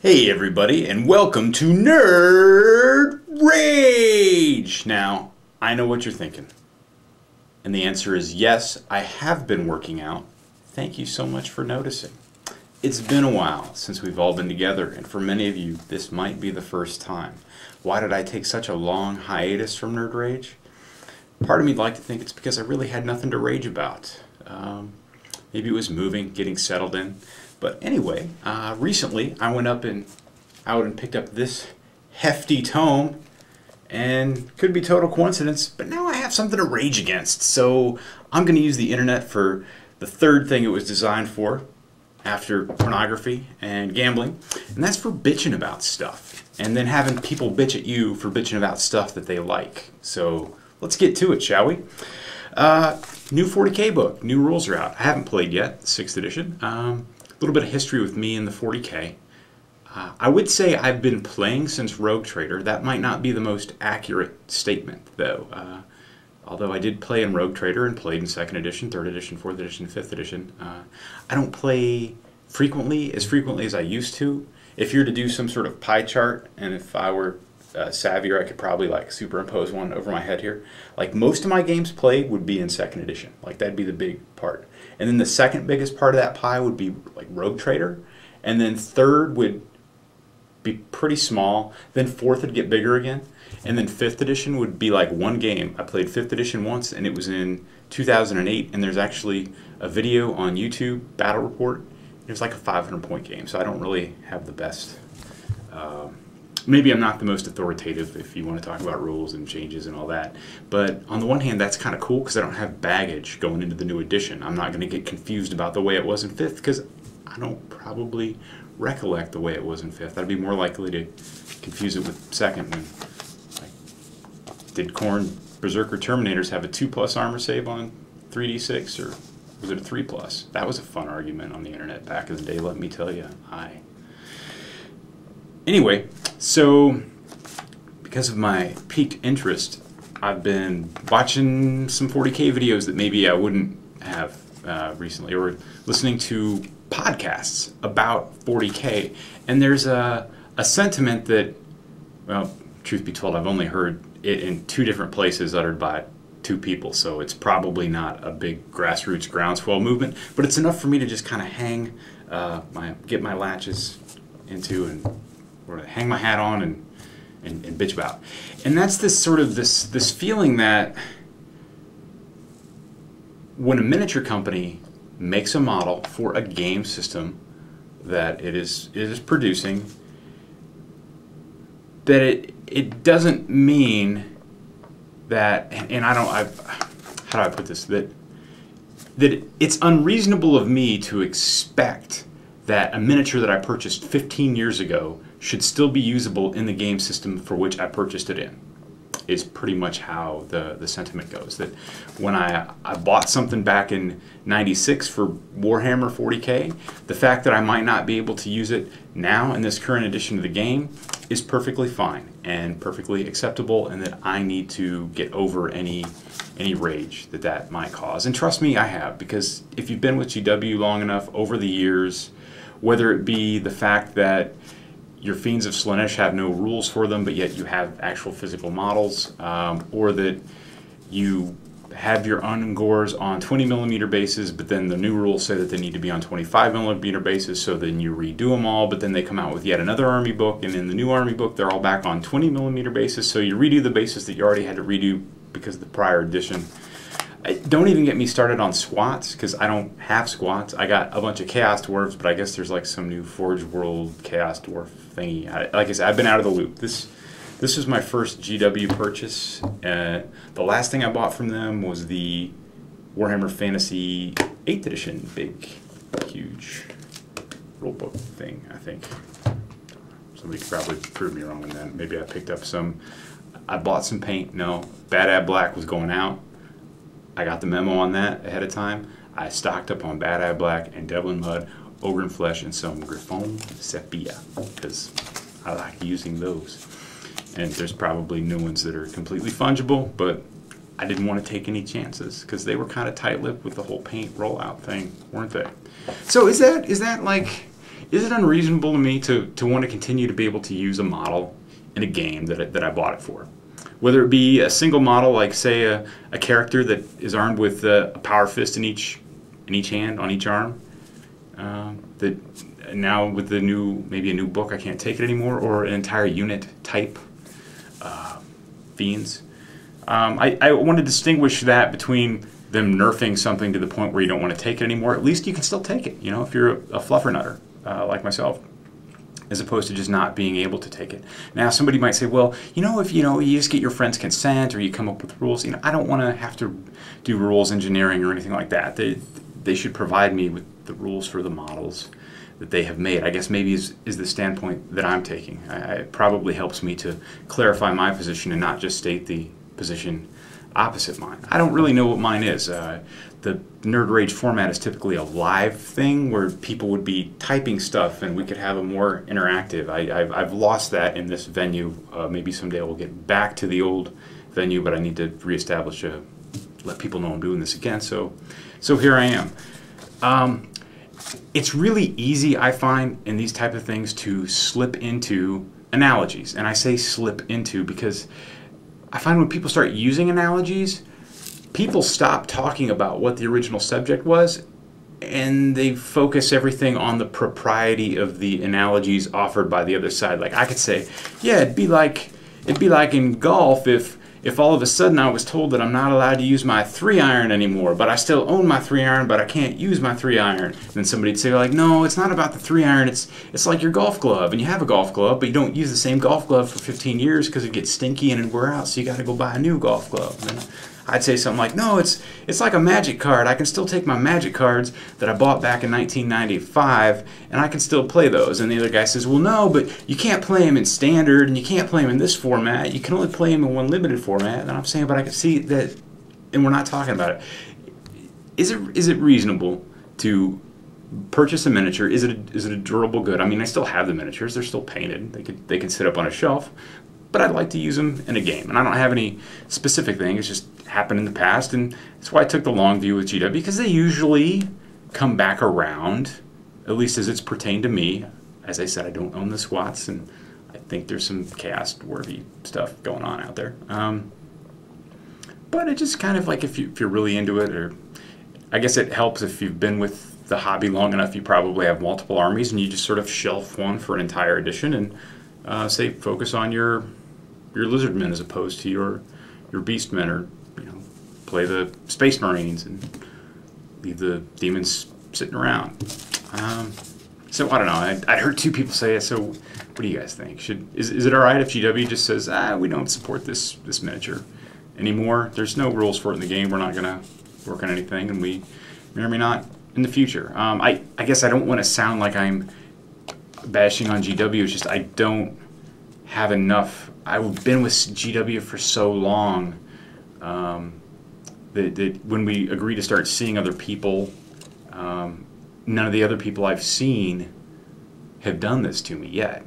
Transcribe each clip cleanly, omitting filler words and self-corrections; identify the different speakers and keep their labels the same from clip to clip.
Speaker 1: Hey everybody, and welcome to Nerd Rage! Now, I know what you're thinking. And the answer is yes, I have been working out. Thank you so much for noticing. It's been a while since we've all been together, and for many of you, this might be the first time. Why did I take such a long hiatus from Nerd Rage? Part of me'd like to think it's because I really had nothing to rage about. Maybe it was moving, getting settled in. But anyway, recently I went out and picked up this hefty tome, and could be total coincidence, but now I have something to rage against. So I'm going to use the internet for the third thing it was designed for, after pornography and gambling, and that's for bitching about stuff, and then having people bitch at you for bitching about stuff that they like. So let's get to it, shall we? New 40K book, new rules are out. I haven't played yet, 6th edition. A little bit of history with me and the 40K. I would say I've been playing since Rogue Trader. That might not be the most accurate statement, though. Although I did play in Rogue Trader and played in 2nd edition, 3rd edition, 4th edition, 5th edition. I don't play frequently as I used to. If you're to do some sort of pie chart, and if I were savvier, I could probably like superimpose one over my head here. Like most of my games played would be in 2nd edition. Like that'd be the big part. And then the second biggest part of that pie would be like Rogue Trader. And then 3rd would be pretty small. Then 4th would get bigger again. And then 5th edition would be like one game. I played 5th edition once, and it was in 2008. And there's actually a video on YouTube, Battle Report. It was like a 500-point game, so I don't really have the best. Maybe I'm not the most authoritative if you want to talk about rules and changes and all that. But on the one hand, that's kind of cool because I don't have baggage going into the new edition. I'm not going to get confused about the way it was in 5th because I don't probably recollect the way it was in 5th. I'd be more likely to confuse it with 2nd when, like, did Khorne Berserker Terminators have a 2+ armor save on 3d6, or was it a 3+? That was a fun argument on the internet back in the day, let me tell you. Anyway, so because of my piqued interest, I've been watching some 40K videos that maybe I wouldn't have recently, or listening to podcasts about 40K. And there's a sentiment that, well, truth be told, I've only heard it in 2 different places uttered by 2 people, so it's probably not a big grassroots groundswell movement, but it's enough for me to just kind of hang get my latches into or hang my hat on and bitch about. And that's this sort of this feeling that when a miniature company makes a model for a game system that it is producing, that it doesn't mean that, and how do I put this, that it's unreasonable of me to expect that a miniature that I purchased 15 years ago should still be usable in the game system for which I purchased it in, is pretty much how the sentiment goes. That when I bought something back in '96 for Warhammer 40K, the fact that I might not be able to use it now in this current edition of the game is perfectly fine and perfectly acceptable, and that I need to get over any rage that might cause. And trust me, I have, because if you've been with GW long enough over the years, whether it be the fact that your Fiends of Slaanesh have no rules for them, but yet you have actual physical models, or that you have your Ungors on 20mm bases, but then the new rules say that they need to be on 25mm bases, so then you redo them all, but then they come out with yet another army book, and in the new army book they're all back on 20mm bases, so you redo the bases that you already had to redo because of the prior edition. Don't even get me started on squats, because I don't have squats. I got a bunch of Chaos Dwarves, but I guess there's like some new Forge World Chaos Dwarf thingy. Like I said, I've been out of the loop. This was my first GW purchase. The last thing I bought from them was the Warhammer Fantasy 8th edition, big, huge rulebook thing, I think. Somebody could probably prove me wrong on that. Maybe I picked up some. I bought some paint. No, Bad Ab Black was going out. I got the memo on that ahead of time. I stocked up on Bad Eye Black and Devlin Mud, Ogre Flesh, and some Griffon Sepia, because I like using those. And there's probably new ones that are completely fungible, but I didn't want to take any chances because they were kind of tight-lipped with the whole paint rollout thing, weren't they? So is that like, is it unreasonable to me to want to continue to be able to use a model in a game that I bought it for? Whether it be a single model, like say a character that is armed with a power fist in each hand, on each arm, that now with the maybe a new book, I can't take it anymore, or an entire unit type fiends. I want to distinguish that between them nerfing something to the point where you don't want to take it anymore. At least you can still take it, you know, if you're a fluffernutter like myself, as opposed to just not being able to take it. Now, somebody might say, well, you know, if you just get your friend's consent or you come up with rules, I don't want to have to do rules engineering or anything like that. They should provide me with the rules for the models that they have made. I guess maybe is the standpoint that I'm taking. It probably helps me to clarify my position and not just state the position opposite mine. I don't really know what mine is. The Nerd Rage format is typically a live thing where people would be typing stuff and we could have a more interactive. I've lost that in this venue. Maybe someday we'll get back to the old venue, but I need to reestablish let people know I'm doing this again. So here I am. It's really easy, I find, in these type of things to slip into analogies. And I say slip into because I find when people start using analogies, people stop talking about what the original subject was and they focus everything on the propriety of the analogies offered by the other side. Like I could say, yeah, it'd be like in golf if all of a sudden I was told that I'm not allowed to use my 3-iron anymore, but I still own my 3-iron, but I can't use my 3-iron. And then somebody'd say, like, no, it's not about the 3-iron, it's like your golf glove, and you have a golf glove, but you don't use the same golf glove for 15 years because it gets stinky and it wear out, so you got to go buy a new golf glove. And then I'd say something like, no, it's like a magic card. I can still take my magic cards that I bought back in 1995, and I can still play those. And the other guy says, well, no, but you can't play them in standard, and you can't play them in this format. You can only play them in one limited format. And I'm saying, but I can see that, and we're not talking about it. Is it reasonable to purchase a miniature? Is it a durable good? I mean, I still have the miniatures. They're still painted. They can sit up on a shelf. But I'd like to use them in a game. And I don't have any specific thing. It's just happened in the past. And that's why I took the long view with GW, because they usually come back around, at least as it's pertained to me. As I said, I don't own the squats, and I think there's some chaos dwarvy stuff going on out there. But it just kind of like if you're really into it, or I guess it helps if you've been with the hobby long enough, you probably have multiple armies, and you just sort of shelf one for an entire edition and say focus on your lizardmen as opposed to your beastmen, or play the space marines and leave the demons sitting around. So I don't know. I heard two people say it. So what do you guys think? Is it all right if GW just says we don't support this miniature anymore? There's no rules for it in the game. We're not gonna work on anything, and we may or may not in the future. I guess I don't want to sound like I'm bashing on GW. It's just I don't have enough. I've been with GW for so long that when we agree to start seeing other people, none of the other people I've seen have done this to me yet.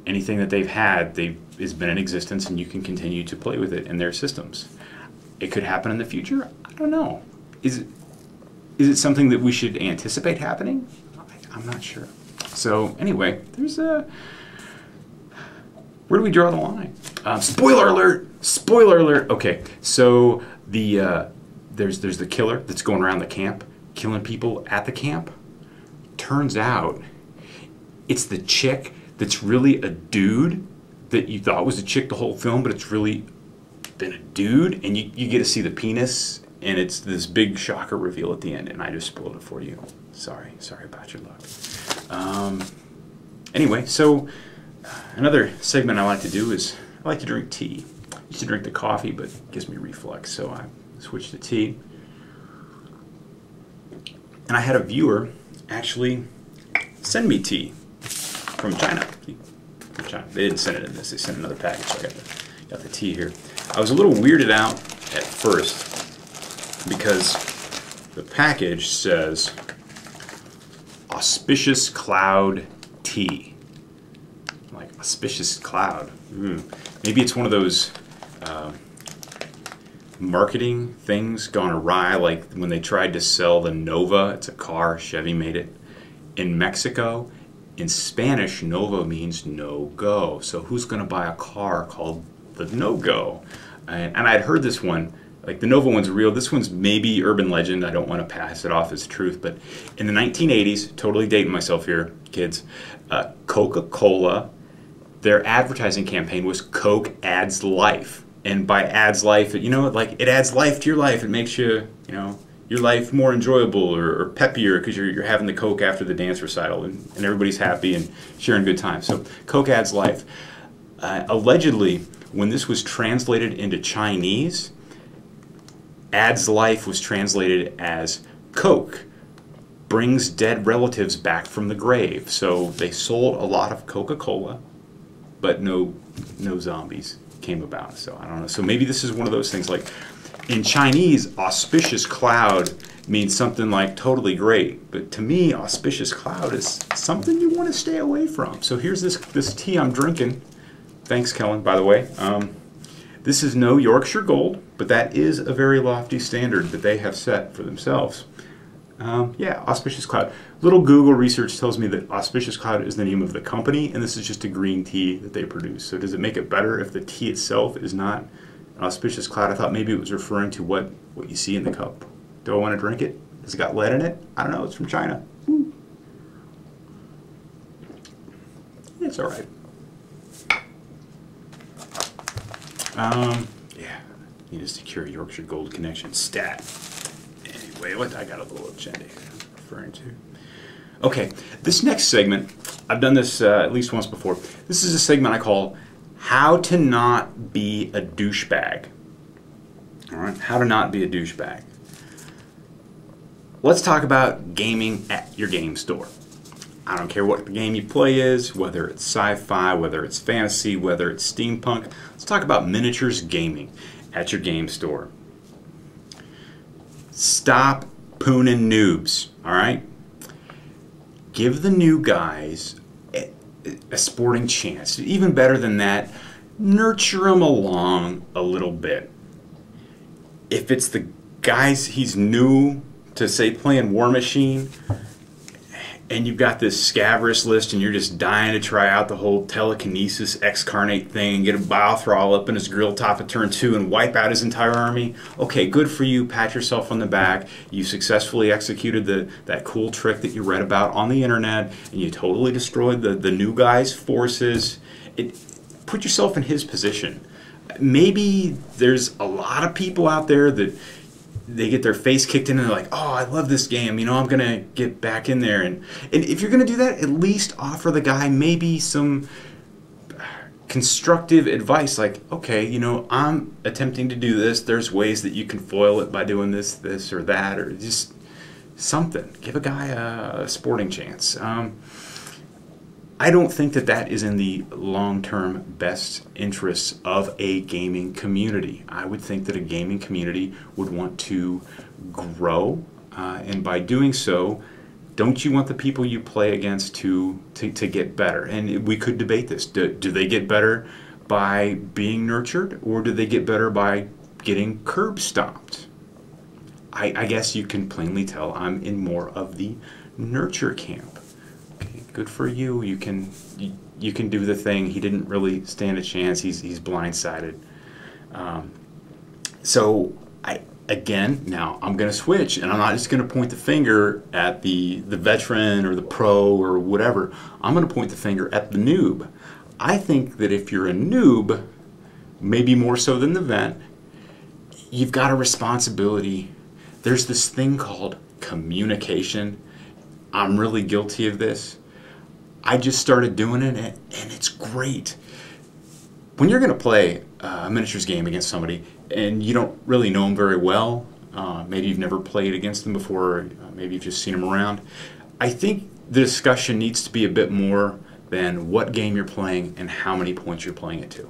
Speaker 1: Anything that they've had, has been in existence, and you can continue to play with it in their systems. It could happen in the future. I don't know. Is it something that we should anticipate happening? I'm not sure. So anyway, there's where do we draw the line? Spoiler alert! Spoiler alert! Okay, so there's the killer that's going around the camp, killing people at the camp. Turns out it's the chick that's really a dude that you thought was a chick the whole film, but it's really been a dude, and you get to see the penis, and it's this big shocker reveal at the end, and I just spoiled it for you. Sorry about your luck. Anyway, so another segment I like to do is I like to drink tea. I used to drink the coffee, but it gives me reflux, so I switched to tea. And I had a viewer actually send me tea from China. They didn't send it in this, they sent another package, so I got the tea here. I was a little weirded out at first because the package says Auspicious Cloud Tea. Like, auspicious cloud. Maybe it's one of those marketing things gone awry, like when they tried to sell the Nova. It's a car, Chevy made it, In Mexico, in Spanish, novo means no go. So who's going to buy a car called the no go? And I'd heard this one, like the Novo one's real. This one's maybe urban legend. I don't want to pass it off as truth. But in the 1980s, totally dating myself here, kids, Coca-Cola, their advertising campaign was Coke adds life. And by adds life, you know, like it adds life to your life. It makes you, you know, your life more enjoyable or peppier because you're having the Coke after the dance recital and everybody's happy and sharing good times. So Coke adds life. Allegedly, when this was translated into Chinese, adds life was translated as Coke brings dead relatives back from the grave. So they sold a lot of Coca-Cola, but no zombies came about. So I don't know. So maybe this is one of those things, like in Chinese, auspicious cloud means something like totally great. But to me, auspicious cloud is something you want to stay away from. So here's this tea I'm drinking. Thanks, Kellen, by the way. This is no Yorkshire Gold, but that is a very lofty standard that they have set for themselves. Yeah, auspicious cloud. Little Google research tells me that auspicious cloud is the name of the company, and this is just a green tea that they produce. So does it make it better if the tea itself is not an auspicious cloud? I thought maybe it was referring to what you see in the cup. Do I want to drink it? Has it got lead in it? I don't know. It's from China. Woo. It's all right. Yeah, need a secure Yorkshire Gold connection stat. Anyway, what I got a little agenda referring to. Okay, this next segment, I've done this at least once before. This is a segment I call How to Not Be a Douchebag. All right, how to not be a douchebag. Let's talk about gaming at your game store. I don't care what the game you play is, whether it's sci-fi, whether it's fantasy, whether it's steampunk. Let's talk about miniatures gaming at your game store. Stop pooning noobs, all right? Give the new guys a sporting chance. Even better than that, nurture them along a little bit. If it's the guys he's new to, say, playing War Machine, and you've got this scabrous list and you're just dying to try out the whole telekinesis excarnate thing and get a biothrall up in his grill top at turn 2 and wipe out his entire army, okay, good for you. Pat yourself on the back. You successfully executed that cool trick that you read about on the internet, and you totally destroyed the new guy's forces. Put yourself in his position. Maybe there's a lot of people out there that they get their face kicked in and they're like, oh, I love this game, you know, I'm gonna get back in there. And if you're gonna do that, at least offer the guy maybe some constructive advice, like, okay, you know, I'm attempting to do this, there's ways that you can foil it by doing this or that, or just something. Give a guy a sporting chance. I don't think that is in the long-term best interests of a gaming community. I would think that a gaming community would want to grow, and by doing so, don't you want the people you play against to get better? And we could debate this. Do they get better by being nurtured, or do they get better by getting curb stomped? I guess you can plainly tell I'm in more of the nurture camp. Good for you. You can do the thing. He didn't really stand a chance. He's blindsided. So now I'm going to switch, and I'm not just going to point the finger at the veteran or the pro or whatever. I'm going to point the finger at the noob. I think that if you're a noob, maybe more so than the vet, you've got a responsibility. There's this thing called communication. I'm really guilty of this. I just started doing it, and it's great. When you're going to play a miniatures game against somebody and you don't really know them very well, maybe you've never played against them before, maybe you've just seen them around, I think the discussion needs to be a bit more than what game you're playing and how many points you're playing it to.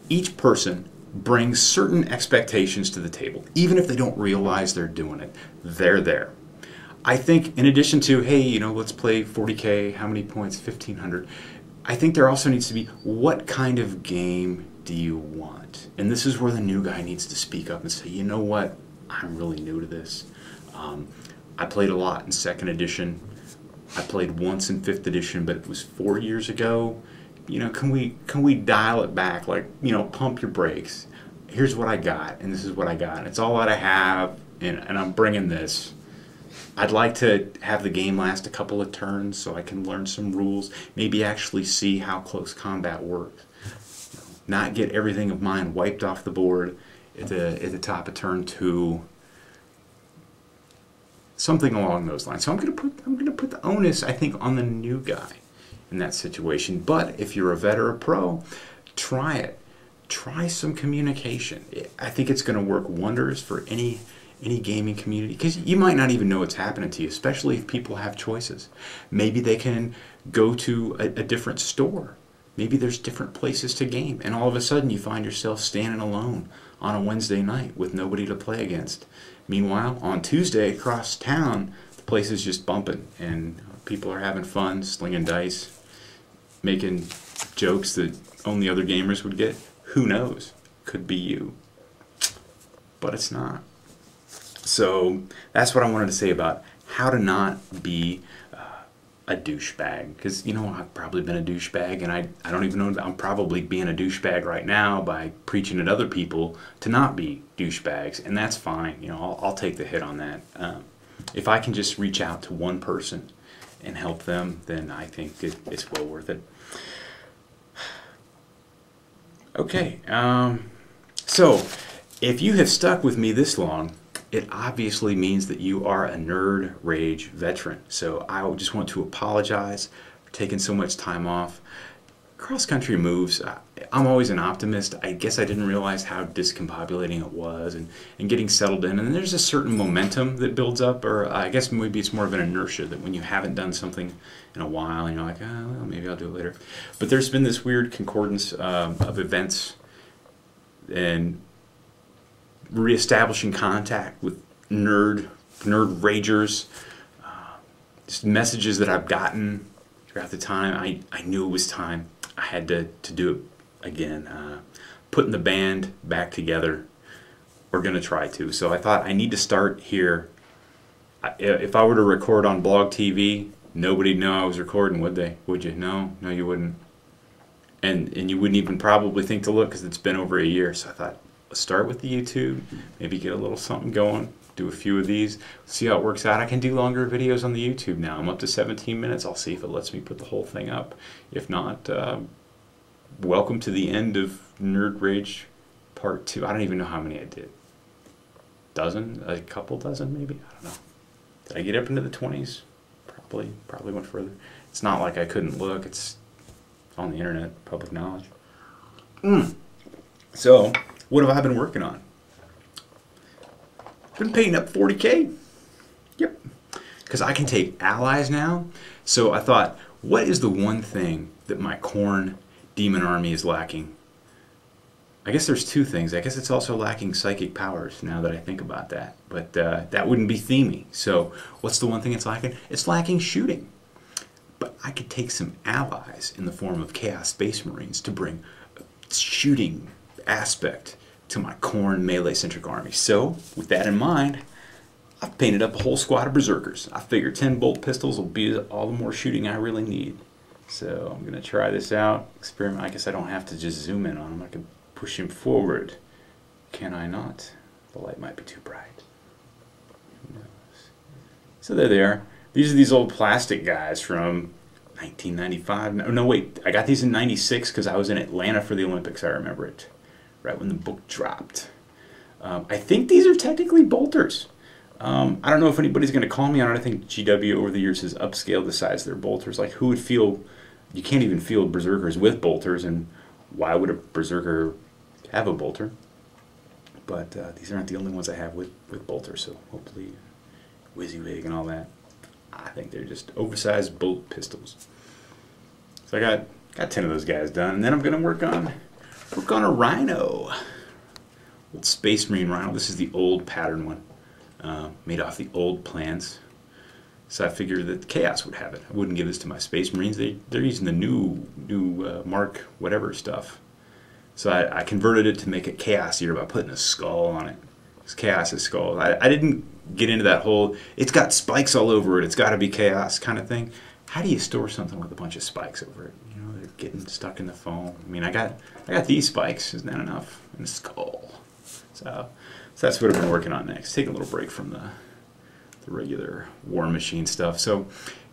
Speaker 1: Each person brings certain expectations to the table, even if they don't realize they're doing it. They're there. I think in addition to, hey, you know, let's play 40K, how many points? 1,500. I think there also needs to be, what kind of game do you want? And this is where the new guy needs to speak up and say, you know what, I'm really new to this. I played a lot in 2nd edition. I played once in 5th edition, but it was 4 years ago. You know, can we dial it back? Like, you know, pump your brakes. Here's what I got, and this is what I got. And it's all that I have, and I'm bringing this. I'd like to have the game last a couple of turns so I can learn some rules, maybe actually see how close combat works. Not get everything of mine wiped off the board at the top of turn 2. Something along those lines. So I'm gonna put the onus, I think, on the new guy in that situation. But if you're a vet or a pro, try it. Try some communication. I think it's going to work wonders for any gaming community, because you might not even know what's happening to you, especially if people have choices. Maybe they can go to a different store. Maybe there's different places to game, and all of a sudden you find yourself standing alone on a Wednesday night with nobody to play against. Meanwhile, on Tuesday across town, the place is just bumping, and people are having fun, slinging dice, making jokes that only other gamers would get. Who knows? Could be you. But it's not. So that's what I wanted to say about how to not be a douchebag. Because, you know, I've probably been a douchebag, and I don't even know that I'm probably being a douchebag right now by preaching at other people to not be douchebags. And that's fine. You know, I'll take the hit on that. If I can just reach out to one person and help them, then I think it's well worth it. Okay, so if you have stuck with me this long, it obviously means that you are a Nerd Rage veteran. So I just want to apologize for taking so much time off. Cross-country moves, I'm always an optimist. I guess I didn't realize how discombobulating it was, and getting settled in. And there's a certain momentum that builds up, or I guess maybe it's more of an inertia that when you haven't done something in a while, and you're like, oh, well, maybe I'll do it later. But there's been this weird concordance of events and reestablishing contact with nerd ragers, just messages that I've gotten throughout the time. I knew it was time. I had to do it again. Putting the band back together. We're going to try to. So I thought I need to start here. If I were to record on Blog TV, nobody'd know I was recording, would they? Would you? No, you wouldn't. And you wouldn't even probably think to look, because it's been over a year. So I thought, let's start with the YouTube, maybe get a little something going, do a few of these, see how it works out. I can do longer videos on the YouTube now. I'm up to 17 minutes. I'll see if it lets me put the whole thing up. If not, welcome to the end of Nerd Rage Part 2. I don't even know how many I did. Dozen? A couple dozen maybe? I don't know. Did I get up into the 20s? Probably went further. It's not like I couldn't look. It's on the internet, public knowledge. So, what have I been working on? Been painting up 40K. Yep. Because I can take allies now. So I thought, what is the one thing that my Khorne demon army is lacking? I guess there's two things. I guess it's also lacking psychic powers, now that I think about that. But that wouldn't be themey. So what's the one thing it's lacking? It's lacking shooting. But I could take some allies in the form of Chaos Space Marines to bring a shooting aspect to my Khorne melee-centric army. So, with that in mind, I've painted up a whole squad of berserkers. I figure 10 bolt pistols will be all the more shooting I really need. So, I'm going to try this out, experiment. I guess I don't have to just zoom in on him. I can push him forward. Can I not? The light might be too bright. Who knows? So there they are. These are these old plastic guys from 1995. No, wait. I got these in 96 because I was in Atlanta for the Olympics. I remember it. Right when the book dropped. I think these are technically bolters. I don't know if anybody's going to call me on it. I think GW over the years has upscaled the size of their bolters. Like, who would feel... You can't even field berserkers with bolters, and why would a berserker have a bolter? But these aren't the only ones I have with bolters, so hopefully WYSIWYG and all that. I think they're just oversized bolt pistols. So I got 10 of those guys done, and then I'm going to work on a rhino. Old Space Marine rhino. This is the old pattern one, made off the old plans. So I figured that Chaos would have it. I wouldn't give this to my Space Marines. They're using the new Mark whatever stuff. So I converted it to make it Chaosier by putting a skull on it. It's Chaos's skull. I didn't get into that whole, it's got spikes all over it, it's got to be chaos kind of thing. How do you store something with a bunch of spikes over it? You know, they're getting stuck in the foam. I mean, I got these spikes. Isn't that enough? And the skull. So that's what I've been working on next. Take a little break from the regular War Machine stuff. So,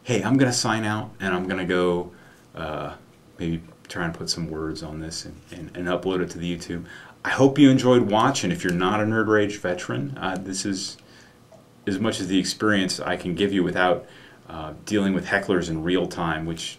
Speaker 1: hey, I'm going to sign out, and I'm going to go maybe try and put some words on this and upload it to the YouTube. I hope you enjoyed watching. If you're not a Nerd Rage veteran, this is as much as the experience I can give you without dealing with hecklers in real time, which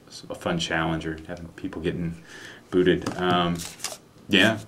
Speaker 1: is a fun challenge, or having people getting booted. Yeah.